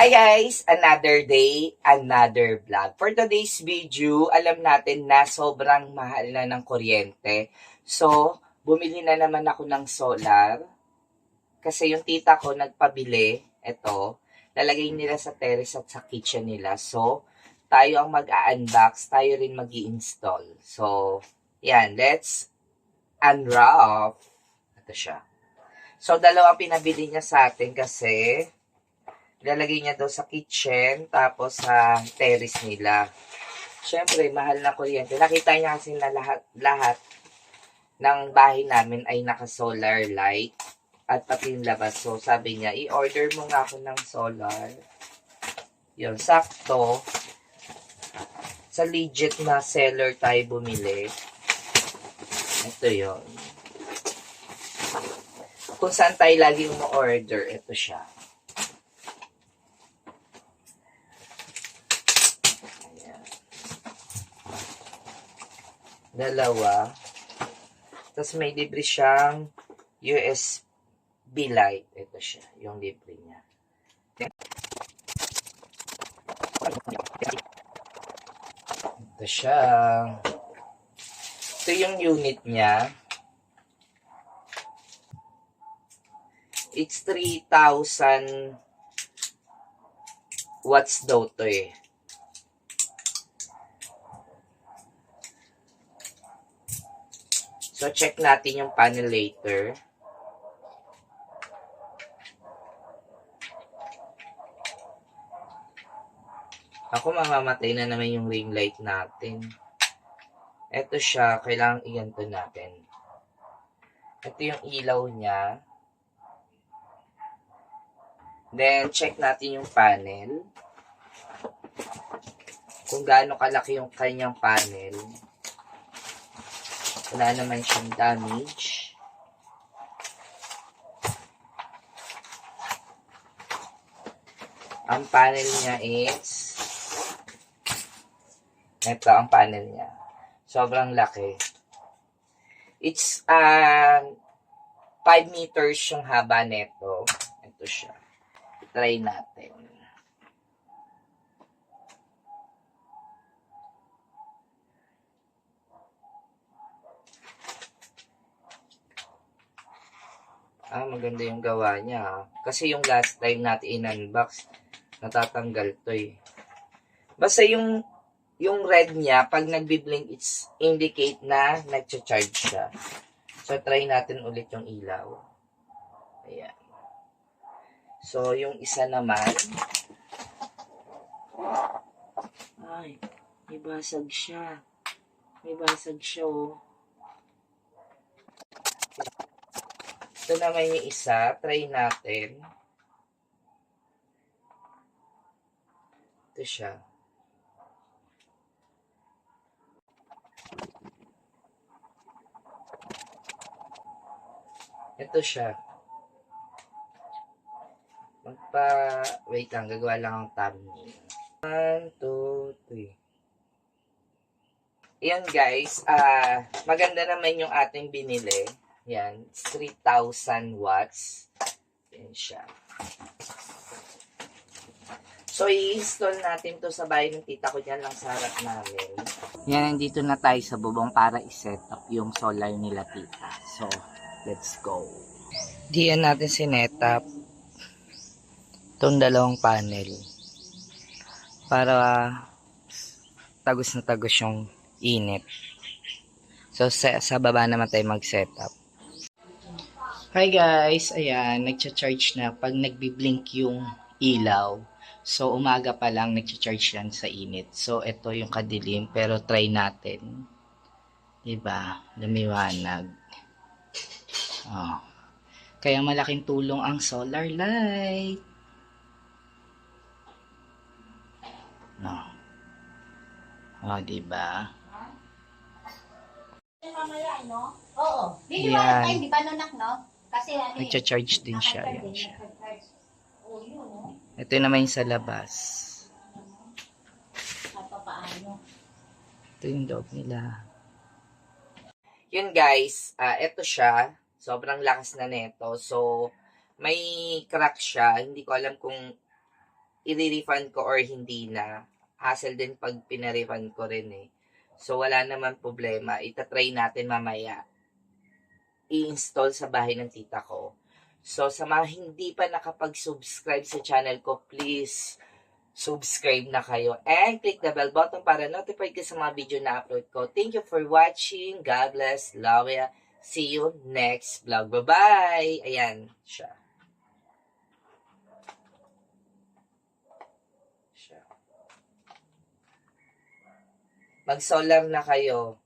Hi guys! Another day, another vlog. For today's video, alam natin na sobrang mahal na ng kuryente. So, bumili na naman ako ng solar. Kasi yung tita ko nagpabili, eto, lalagay nila sa terrace at sa kitchen nila. So, tayo ang mag-unbox, tayo rin mag install. So, yan, let's unwrap. Ito siya. So, dalawa pinabili niya sa atin kasi lalagay niya daw sa kitchen, tapos sa terrace nila. Siyempre, mahal na kuryente. Nakita niya kasi na lahat ng bahay namin ay naka-solar light at pati yung labas. So, sabi niya, i-order mo nga ako ng solar. Yun, sakto. Sa legit na seller tayo bumili. Ito yun. Kung saan tayo lagi mo-order, ito siya. Dalawa. Tapos may libre siyang USB light. Ito siya, yung libre niya. Ito siya. Ito yung unit niya. It's 3,000 watts daw to eh. So, check natin yung panel later. Ako, mamamatay na naman yung ring light natin. Ito siya, kailangang iganto natin. Ito yung ilaw niya. Then, check natin yung panel. Kung gaano kalaki yung kanyang panel. Wala naman siyang damage. Ang panel niya is ito ang panel niya. Sobrang laki. It's 5 meters yung haba nito. Ito siya. Try natin. Maganda yung gawa niya. Kasi yung last time natin in-unbox, natatanggal to eh. Basta yung red niya, pag nagbi-blink, it's indicate na nagcha-charge siya. So, try natin ulit yung ilaw. Ayan. So, yung isa naman, ay, may basag siya. May basag siya oh. Ito naman yung isa. Try natin. Ito siya. Ito siya. Wait lang. Gagawa lang ang thumbnail. 1, 2, 3. Ayan guys. Maganda naman yung ating binili. Yan, 3,000 watts. Yan siya. So, i-install natin to sa bahay ng tita ko dyan lang sa harap namin. Yan, nandito na tayo sa bubong para i-set up yung solar nila tita. So, let's go. Diyan natin sinet up itong dalawang panel para tagos na tagos yung init. So, sa baba naman tayo mag-set up. Hi guys, ayan, nagcha-charge na pag nagbi-blink yung ilaw. So, umaga pa lang nagcha-charge yan sa init. So, ito yung kadilim, pero try natin. Diba? Lumiwanag. Oh. Kaya malaking tulong ang solar light. No. Oh, diba? Mamaya, no? Oo. Di ba tayo, di ba nunak, no? Kasi ano nagcha-charge din siya. Yan siya. Ito naman yung sa labas. Ito yung loob nila. Yun guys, ito siya. Sobrang lakas na neto. So, may crack siya. Hindi ko alam kung i-refund ko or hindi na. Hassle din pag pinarefund ko rin eh. So, wala naman problema. Itatry natin mamaya. I-install sa bahay ng tita ko. So, sa mga hindi pa nakapag-subscribe sa channel ko, please, subscribe na kayo. And click the bell button para notified ka sa mga video na upload ko. Thank you for watching. God bless. Love ya. See you next vlog. Bye-bye! Ayan siya. Mag-solar na kayo.